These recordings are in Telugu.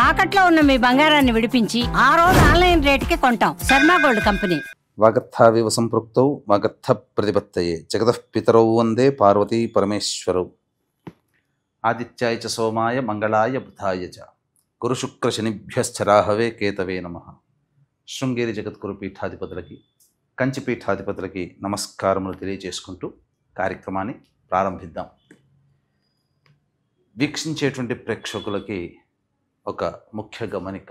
తాకట్లో ఉన్న మీ బంగారాన్ని విడిపించి ఆ రోజు ఆన్లైన్ రేటుకి కొంటాం. Sharma gold company. వాగర్థావివ సంపృక్తౌ వాగర్థ ప్రతిపత్తయే జగతః పితరౌ వందే పార్వతీ పరమేశ్వరౌ. ఆదిత్యాయ చ సోమాయ మంగళాయ బుధాయ చ గురు శుక్ర శనిభ్యశ్చరాహవే కేతవే నమః. శృంగేరి జగద్గురు పీఠాధిపతులకి, కంచి పీఠాధిపతులకి నమస్కారములు తెలియజేసుకుంటూ కార్యక్రమాన్ని ప్రారంభిద్దాం. వీక్షించేటువంటి ప్రేక్షకులకి ఒక ముఖ్య గమనిక.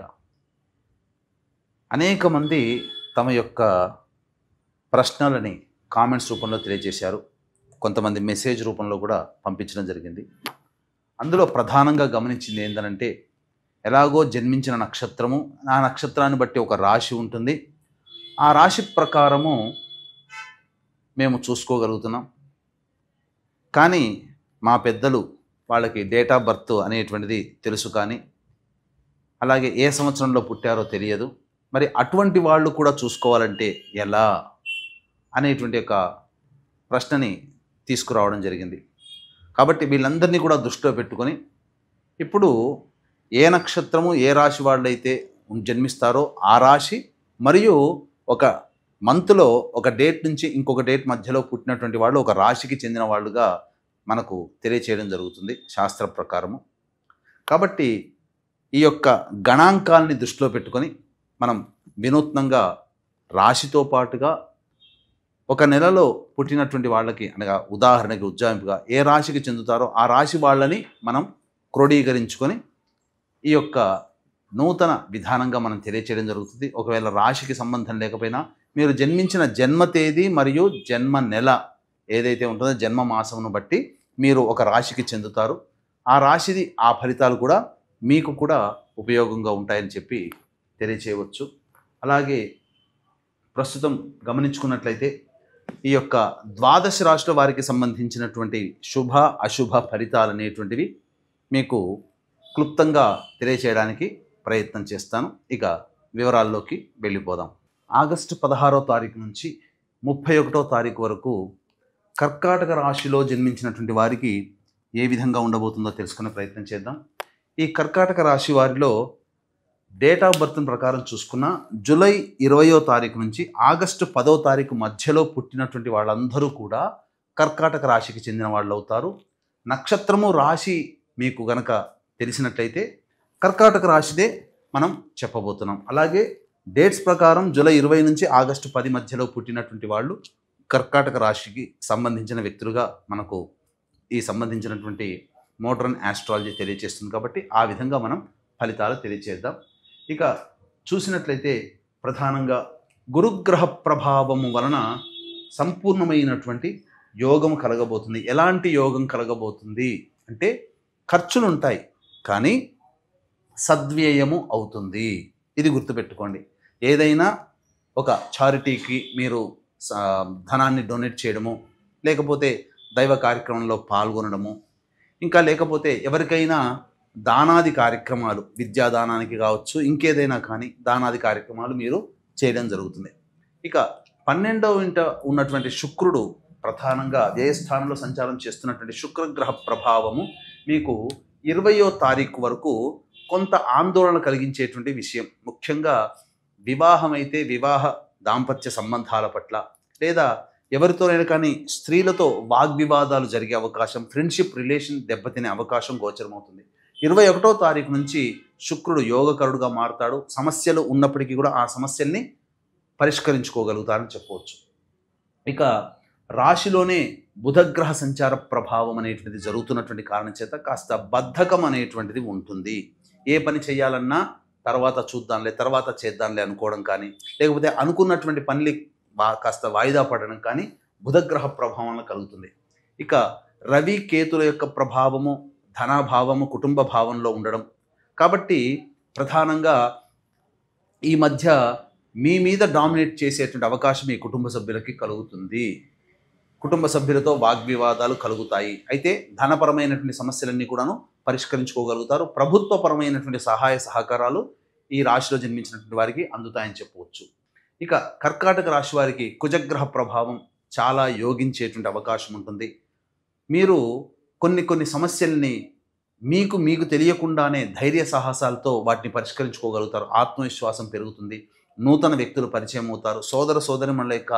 అనేక మంది తమ యొక్క ప్రశ్నలని కామెంట్స్ రూపంలో తెలియజేశారు. కొంతమంది మెసేజ్ రూపంలో కూడా పంపించడం జరిగింది. అందులో ప్రధానంగా గమనించింది ఏంటంటే, ఎలాగో జన్మించిన నక్షత్రము, ఆ నక్షత్రాన్ని బట్టి ఒక రాశి ఉంటుంది, ఆ రాశి ప్రకారము మేము చూసుకోగలుగుతున్నాం. కానీ మా పెద్దలు వాళ్ళకి డేట్ ఆఫ్ బర్త్ అనేటువంటిది తెలుసు, కానీ అలాగే ఏ సంవత్సరంలో పుట్టారో తెలియదు. మరి అటువంటి వాళ్ళు కూడా చూసుకోవాలంటే ఎలా అనేటువంటి ఒక ప్రశ్నని తీసుకురావడం జరిగింది. కాబట్టి వీళ్ళందరినీ కూడా దృష్టిలో పెట్టుకొని ఇప్పుడు ఏ నక్షత్రము ఏ రాశి వాళ్ళైతే జన్మిస్తారో ఆ రాశి మరియు ఒక మంత్లో ఒక డేట్ నుంచి ఇంకొక డేట్ మధ్యలో పుట్టినటువంటి వాళ్ళు ఒక రాశికి చెందిన వాళ్ళుగా మనకు తెలియచేయడం జరుగుతుంది శాస్త్ర ప్రకారము. కాబట్టి ఈ యొక్క గణాంకాలని దృష్టిలో పెట్టుకొని మనం వినూత్నంగా రాశితో పాటుగా ఒక నెలలో పుట్టినటువంటి వాళ్ళకి, అనగా ఉదాహరణకి ఉజ్జాయింపుగా ఏ రాశికి చెందుతారో ఆ రాశి వాళ్ళని మనం క్రోడీకరించుకొని ఈ యొక్క నూతన విధానంగా మనం తెలియచేయడం జరుగుతుంది. ఒకవేళ రాశికి సంబంధం లేకపోయినా మీరు జన్మించిన జన్మ తేదీ మరియు జన్మ నెల ఏదైతే ఉంటుందో జన్మ మాసమును బట్టి మీరు ఒక రాశికి చెందుతారు. ఆ రాశిది ఆ ఫలితాలు కూడా మీకు కూడా ఉపయోగంగా ఉంటాయని చెప్పి తెలియచేయవచ్చు. అలాగే ప్రస్తుతం గమనించుకున్నట్లయితే ఈ యొక్క ద్వాదశ రాశుల వారికి సంబంధించినటువంటి శుభ అశుభ ఫలితాలు అనేటువంటివి మీకు క్లుప్తంగా తెలియచేయడానికి ప్రయత్నం చేస్తాను. ఇక వివరాల్లోకి వెళ్ళిపోదాం. ఆగస్టు 16వ తారీఖు నుంచి 31వ తారీఖు వరకు కర్కాటక రాశిలో జన్మించినటువంటి వారికి ఏ విధంగా ఉండబోతుందో తెలుసుకునే ప్రయత్నం చేద్దాం. ఈ కర్కాటక రాశి వారిలో డేట్ ఆఫ్ బర్త్ ప్రకారం చూసుకున్న జూలై 20వ తారీఖు నుంచి ఆగస్టు 10వ తారీఖు మధ్యలో పుట్టినటువంటి వాళ్ళందరూ కూడా కర్కాటక రాశికి చెందిన వాళ్ళు అవుతారు. నక్షత్రము రాశి మీకు గనక తెలిసినట్లయితే కర్కాటక రాశిదే మనం చెప్పబోతున్నాం. అలాగే డేట్స్ ప్రకారం జూలై 20 నుంచి ఆగస్టు 10 మధ్యలో పుట్టినటువంటి వాళ్ళు కర్కాటక రాశికి సంబంధించిన వ్యక్తులుగా మనకు ఈ సంబంధించినటువంటి మోడర్న్ ఆస్ట్రాలజీ తెలియజేస్తుంది. కాబట్టి ఆ విధంగా మనం ఫలితాలు తెలియజేద్దాం. ఇక చూసినట్లయితే ప్రధానంగా గురుగ్రహ ప్రభావము వలన సంపూర్ణమైనటువంటి యోగం కలగబోతుంది. ఎలాంటి యోగం కలగబోతుంది అంటే, ఖర్చులు ఉంటాయి కానీ సద్వ్యయము అవుతుంది. ఇది గుర్తుపెట్టుకోండి. ఏదైనా ఒక చారిటీకి మీరు ధనాన్ని డొనేట్ చేయడము, లేకపోతే దైవ కార్యక్రమంలో పాల్గొనడము, ఇంకా లేకపోతే ఎవరికైనా దానాది కార్యక్రమాలు, విద్యాదానానికి కావచ్చు, ఇంకేదైనా కానీ దానాది కార్యక్రమాలు మీరు చేయడం జరుగుతుంది. ఇక 12వ ఇంట ఉన్నటువంటి శుక్రుడు ప్రధానంగా వ్యయస్థానంలో సంచారం చేస్తున్నటువంటి శుక్రగ్రహ ప్రభావము మీకు 20వ తారీఖు వరకు కొంత ఆందోళన కలిగించేటువంటి విషయం. ముఖ్యంగా వివాహమైతే వివాహ దాంపత్య సంబంధాల పట్ల, లేదా ఎవరితోనైనా కానీ స్త్రీలతో వాగ్వివాదాలు జరిగే అవకాశం, ఫ్రెండ్షిప్ రిలేషన్ దెబ్బతినే అవకాశం గోచరమవుతుంది. 21వ తారీఖు నుంచి శుక్రుడు యోగకరుడుగా మారుతాడు. సమస్యలు ఉన్నప్పటికీ కూడా ఆ సమస్యల్ని పరిష్కరించుకోగలుగుతారని చెప్పవచ్చు. ఇక రాశిలోనే బుధగ్రహ సంచార ప్రభావం అనేటువంటిది జరుగుతున్నటువంటి కారణం చేత కాస్త బద్ధకం అనేటువంటిది ఉంటుంది. ఏ పని చేయాలన్నా తర్వాత చూద్దాంలే, తర్వాత చేద్దాంలే అనుకోవడం కానీ, లేకపోతే అనుకున్నటువంటి పనులు కాస్త వాయిదా పడడం కానీ బుధగ్రహ ప్రభావం కలుగుతుంది. ఇక రవి కేతుల యొక్క ప్రభావము ధనాభావము కుటుంబ భావంలో ఉండడం కాబట్టి ప్రధానంగా ఈ మధ్య మీ మీద డామినేట్ చేసేటువంటి అవకాశం ఈ కుటుంబ సభ్యులకి కలుగుతుంది. కుటుంబ సభ్యులతో వాగ్వివాదాలు కలుగుతాయి. అయితే ధనపరమైనటువంటి సమస్యలన్నీ కూడాను పరిష్కరించుకోగలుగుతారు. ప్రభుత్వపరమైనటువంటి సహాయ సహకారాలు ఈ రాశిలో జన్మించినటువంటి వారికి అందుతాయని చెప్పవచ్చు. ఇక కర్కాటక రాశి వారికి కుజగ్రహ ప్రభావం చాలా యోగించేటువంటి అవకాశం ఉంటుంది. మీరు కొన్ని సమస్యల్ని మీకు మీకు తెలియకుండానే ధైర్య సాహసాలతో వాటిని పరిష్కరించుకోగలుగుతారు. ఆత్మవిశ్వాసం పెరుగుతుంది. నూతన వ్యక్తులు పరిచయం అవుతారు. సోదర సోదరిమణుల యొక్క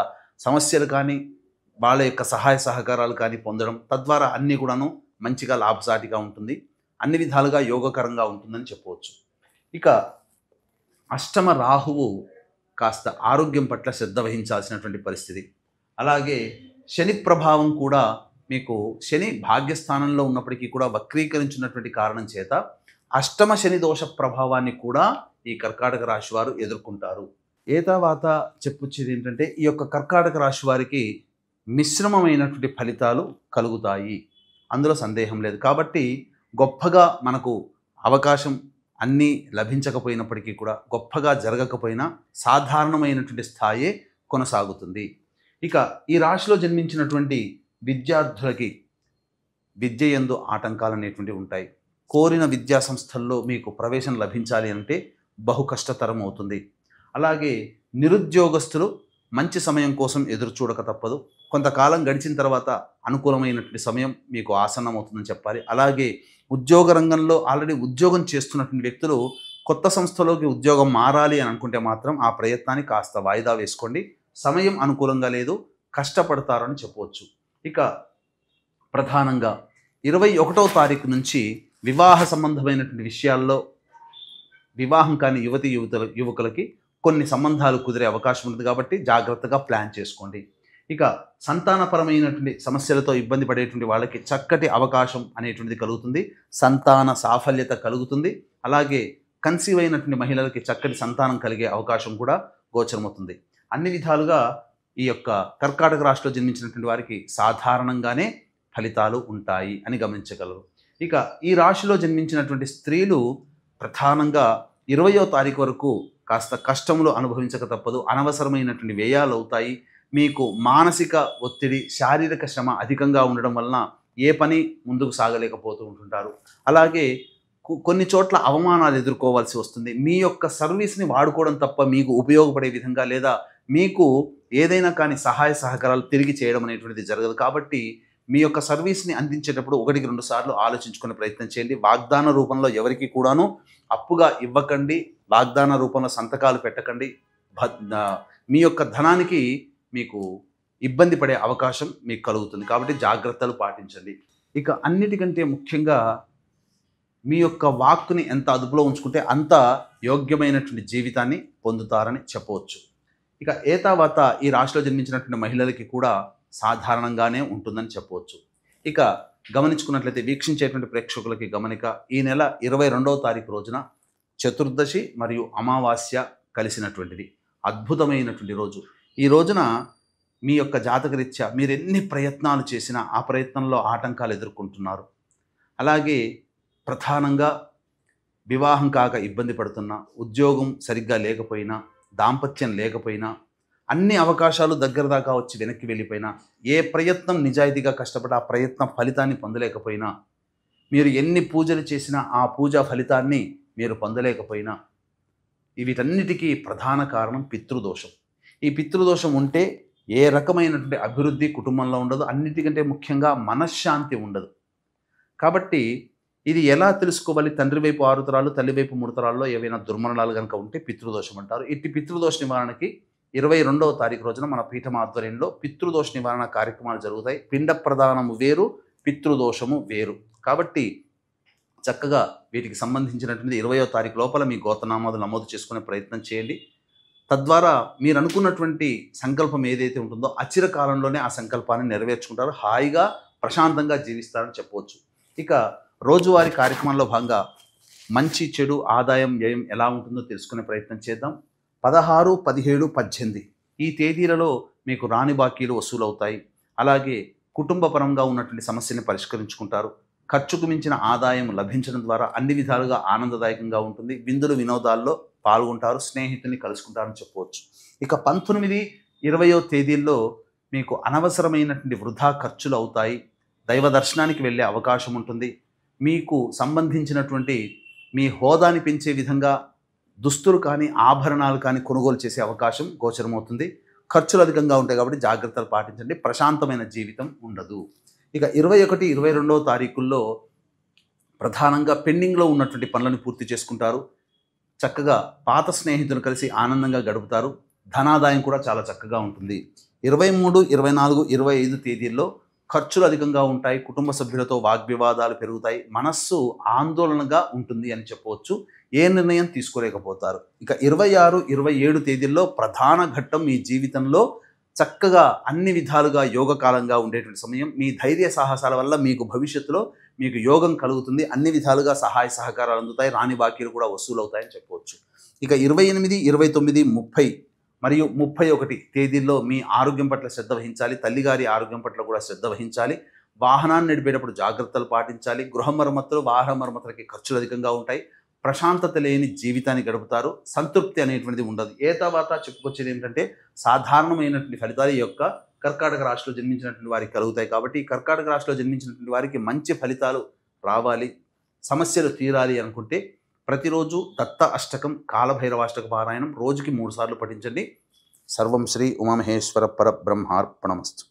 సమస్యలు కానీ వాళ్ళ యొక్క సహాయ సహకారాలు కానీ పొందడం, తద్వారా అన్నీ కూడాను మంచిగా లాభసాటిగా ఉంటుంది. అన్ని విధాలుగా యోగకరంగా ఉంటుందని చెప్పవచ్చు. ఇక అష్టమ రాహువు కాస్త ఆరోగ్యం పట్ల శ్రద్ధ వహించాల్సినటువంటి పరిస్థితి. అలాగే శని ప్రభావం కూడా మీకు శని భాగ్యస్థానంలో ఉన్నప్పటికీ కూడా వక్రీకరించినటువంటి కారణం చేత అష్టమ శని దోష ప్రభావాన్ని కూడా ఈ కర్కాటక రాశి వారు ఎదుర్కొంటారు. ఏతావాత చెప్పొచ్చేది ఏంటంటే ఈ యొక్క కర్కాటక రాశి వారికి మిశ్రమమైనటువంటి ఫలితాలు కలుగుతాయి, అందులో సందేహం లేదు. కాబట్టి గొప్పగా మనకు అవకాశం అన్నీ లభించకపోయినప్పటికీ కూడా, గొప్పగా జరగకపోయినా సాధారణమైనటువంటి స్థాయే కొనసాగుతుంది. ఇక ఈ రాశిలో జన్మించినటువంటి విద్యార్థులకి విద్య యందు ఆటంకాలు అనేటువంటివి ఉంటాయి. కోరిన విద్యా సంస్థల్లో మీకు ప్రవేశం లభించాలి అంటే బహు కష్టతరం అవుతుంది. అలాగే నిరుద్యోగస్తులు మంచి సమయం కోసం ఎదురు చూడక తప్పదు. కొంతకాలం గడిచిన తర్వాత అనుకూలమైనటువంటి సమయం మీకు ఆసన్నం అవుతుందని చెప్పాలి. అలాగే ఉద్యోగ రంగంలో ఆల్రెడీ ఉద్యోగం చేస్తున్నటువంటి వ్యక్తులు కొత్త సంస్థలోకి ఉద్యోగం మారాలి అని అనుకుంటే మాత్రం ఆ ప్రయత్నాన్ని కాస్త వాయిదా వేసుకోండి. సమయం అనుకూలంగా లేదు, కష్టపడతారని చెప్పవచ్చు. ఇక ప్రధానంగా 21వ తారీఖు నుంచి వివాహ సంబంధమైనటువంటి విషయాల్లో వివాహం కాని యువకులకి కొన్ని సంబంధాలు కుదిరే అవకాశం ఉంటుంది. కాబట్టి జాగ్రత్తగా ప్లాన్ చేసుకోండి. ఇక సంతానపరమైనటువంటి సమస్యలతో ఇబ్బంది పడేటువంటి వాళ్ళకి చక్కటి అవకాశం అనేటువంటిది కలుగుతుంది. సంతాన సాఫల్యత కలుగుతుంది. అలాగే కన్సీవ్ అయినటువంటి మహిళలకి చక్కటి సంతానం కలిగే అవకాశం కూడా గోచరమవుతుంది. అన్ని విధాలుగా ఈ యొక్క కర్కాటక రాశిలో జన్మించినటువంటి వారికి సాధారణంగానే ఫలితాలు ఉంటాయి అని గమనించగలరు. ఇక ఈ రాశిలో జన్మించినటువంటి స్త్రీలు ప్రధానంగా 20వ తారీఖు వరకు కాస్త కష్టములు అనుభవించక తప్పదు. అనవసరమైనటువంటి వ్యయాలు అవుతాయి. మీకు మానసిక ఒత్తిడి, శారీరక శ్రమ అధికంగా ఉండడం వలన ఏ పని ముందుకు సాగలేకపోతూ ఉంటుంటారు. అలాగే కొన్ని చోట్ల అవమానాలు ఎదుర్కోవాల్సి వస్తుంది. మీ యొక్క సర్వీస్ని వాడుకోవడం తప్ప మీకు ఉపయోగపడే విధంగా లేదా మీకు ఏదైనా కానీ సహాయ సహకారాలు తిరిగి చేయడం అనేటువంటిది జరగదు. కాబట్టి మీ యొక్క సర్వీస్ని అందించేటప్పుడు 1-2 సార్లు ఆలోచించుకునే ప్రయత్నం చేయండి. వాగ్దాన రూపంలో ఎవరికి కూడాను అప్పుగా ఇవ్వకండి. వాగ్దాన రూపంలో సంతకాలు పెట్టకండి. మీ యొక్క ధనానికి మీకు ఇబ్బంది పడే అవకాశం మీకు కలుగుతుంది. కాబట్టి జాగ్రత్తలు పాటించండి. ఇక అన్నిటికంటే ముఖ్యంగా మీ యొక్క వాక్కుని ఎంత అదుపులో ఉంచుకుంటే అంత యోగ్యమైనటువంటి జీవితాన్ని పొందుతారని చెప్పవచ్చు. ఇక ఏతావాత ఈ రాశిలో జన్మించినటువంటి మహిళలకి కూడా సాధారణంగానే ఉంటుందని చెప్పవచ్చు. ఇక గమనించుకున్నట్లయితే వీక్షించేటువంటి ప్రేక్షకులకి గమనిక, ఈ నెల 22వ తారీఖు రోజున చతుర్దశి మరియు అమావాస్య కలిసినటువంటిది అద్భుతమైనటువంటి రోజు. ఈ రోజున మీ యొక్క జాతకరీత్యా మీరు ఎన్ని ప్రయత్నాలు చేసినా ఆ ప్రయత్నంలో ఆటంకాలు ఎదుర్కొంటున్నారు. అలాగే ప్రధానంగా వివాహం కాక ఇబ్బంది పడుతున్నా, ఉద్యోగం సరిగ్గా లేకపోయినా, దాంపత్యం లేకపోయినా, అన్ని అవకాశాలు దగ్గర దాకా వచ్చి వెనక్కి వెళ్ళిపోయినా, ఏ ప్రయత్నం నిజాయితీగా కష్టపడి ఆ ప్రయత్నం ఫలితాన్ని పొందలేకపోయినా, మీరు ఎన్ని పూజలు చేసినా ఆ పూజా ఫలితాన్ని మీరు పొందలేకపోయినా, వీటన్నిటికీ ప్రధాన కారణం పితృదోషం. ఈ పితృదోషం ఉంటే ఏ రకమైనటువంటి అభివృద్ధి కుటుంబంలో ఉండదు. అన్నిటికంటే ముఖ్యంగా మనశ్శాంతి ఉండదు. కాబట్టి ఇది ఎలా తెలుసుకోవాలి? తండ్రి వైపు 6 తరాలు, తల్లి వైపు 3 తరాల్లో ఏవైనా దుర్మరణాలు కనుక ఉంటే పితృదోషం అంటారు. ఇట్టి పితృదోష నివారణకి 22వ తారీఖు రోజున మన పీఠం ఆధ్వర్యంలో పితృదోష నివారణ కార్యక్రమాలు జరుగుతాయి. పిండ ప్రదానము వేరు, పితృదోషము వేరు. కాబట్టి చక్కగా వీటికి సంబంధించినటువంటి 20వ తారీఖు లోపల మీ గోత్రనామాలు నమోదు చేసుకునే ప్రయత్నం చేయండి. తద్వారా మీరు అనుకున్నటువంటి సంకల్పం ఏదైతే ఉంటుందో అచిరకాలంలోనే ఆ సంకల్పాన్ని నెరవేర్చుకుంటారు. హాయిగా ప్రశాంతంగా జీవిస్తారని చెప్పవచ్చు. ఇక రోజువారీ కార్యక్రమంలో భాగంగా మంచి చెడు ఆదాయం వ్యయం ఎలా ఉంటుందో తెలుసుకునే ప్రయత్నం చేద్దాం. 16, 17, 18 ఈ తేదీలలో మీకు రాని బాకీలు వసూలవుతాయి. అలాగే కుటుంబపరంగా ఉన్నటువంటి సమస్యని పరిష్కరించుకుంటారు. ఖర్చుకు మించిన ఆదాయం లభించడం ద్వారా అన్ని విధాలుగా ఆనందదాయకంగా ఉంటుంది. విందులు వినోదాల్లో పాల్గొంటారు, స్నేహితుల్ని కలుసుకుంటారని చెప్పవచ్చు. ఇక 19, 20వ తేదీల్లో మీకు అనవసరమైనటువంటి వృధా ఖర్చులు అవుతాయి. దైవ దర్శనానికి వెళ్ళే అవకాశం ఉంటుంది. మీకు సంబంధించినటువంటి మీ హోదాని పెంచే విధంగా దుస్తులు కానీ ఆభరణాలు కానీ కొనుగోలు చేసే అవకాశం గోచరమవుతుంది. ఖర్చులు అధికంగా ఉంటాయి కాబట్టి జాగ్రత్తలు పాటించండి. ప్రశాంతమైన జీవితం ఉండదు. ఇక 21, 22వ తారీఖుల్లో ప్రధానంగా పెండింగ్లో ఉన్నటువంటి పనులను పూర్తి చేసుకుంటారు. చక్కగా పాత స్నేహితులు కలిసి ఆనందంగా గడుపుతారు. ధనాదాయం కూడా చాలా చక్కగా ఉంటుంది. 23, 24, 25 తేదీల్లో ఖర్చులు అధికంగా ఉంటాయి. కుటుంబ సభ్యులతో వాగ్వివాదాలు పెరుగుతాయి. మనస్సు ఆందోళనగా ఉంటుంది అని చెప్పవచ్చు. ఏ నిర్ణయం తీసుకోలేకపోతారు. ఇక 26, 27 తేదీల్లో ప్రధాన ఘట్టం మీ జీవితంలో చక్కగా అన్ని విధాలుగా యోగకాలంగా ఉండేటువంటి సమయం. మీ ధైర్య సాహసాల వల్ల మీకు భవిష్యత్తులో మీకు యోగం కలుగుతుంది. అన్ని విధాలుగా సహాయ సహకారాలు అందుతాయి. రాని బాకీలు కూడా వసూలు అవుతాయని చెప్పవచ్చు. ఇక 28, 29, 30 మరియు 31 తేదీల్లో మీ ఆరోగ్యం పట్ల శ్రద్ధ వహించాలి. తల్లిగారి ఆరోగ్యం పట్ల కూడా శ్రద్ధ వహించాలి. వాహనాన్ని నడిపేటప్పుడు జాగ్రత్తలు పాటించాలి. గృహ మరమ్మతులు, వాహన మరమ్మతులకి ఖర్చులు అధికంగా ఉంటాయి. ప్రశాంతత లేని జీవితాన్ని గడుపుతారు. సంతృప్తి అనేటువంటిది ఉండదు. ఏ తర్వాత చెప్పుకొచ్చేది ఏంటంటే సాధారణమైనటువంటి ఫలితాలు ఈ యొక్క కర్కాటక రాశిలో జన్మించినటువంటి వారికి కలుగుతాయి. కాబట్టి ఈ కర్కాటక రాశిలో జన్మించినటువంటి వారికి మంచి ఫలితాలు రావాలి, సమస్యలు తీరాలి అనుకుంటే ప్రతిరోజు దత్త అష్టకం, కాలభైరవాష్టక పారాయణం రోజుకి 3 సార్లు పఠించండి. సర్వం శ్రీ ఉమామహేశ్వర పరబ్రహ్మార్పణమస్తు.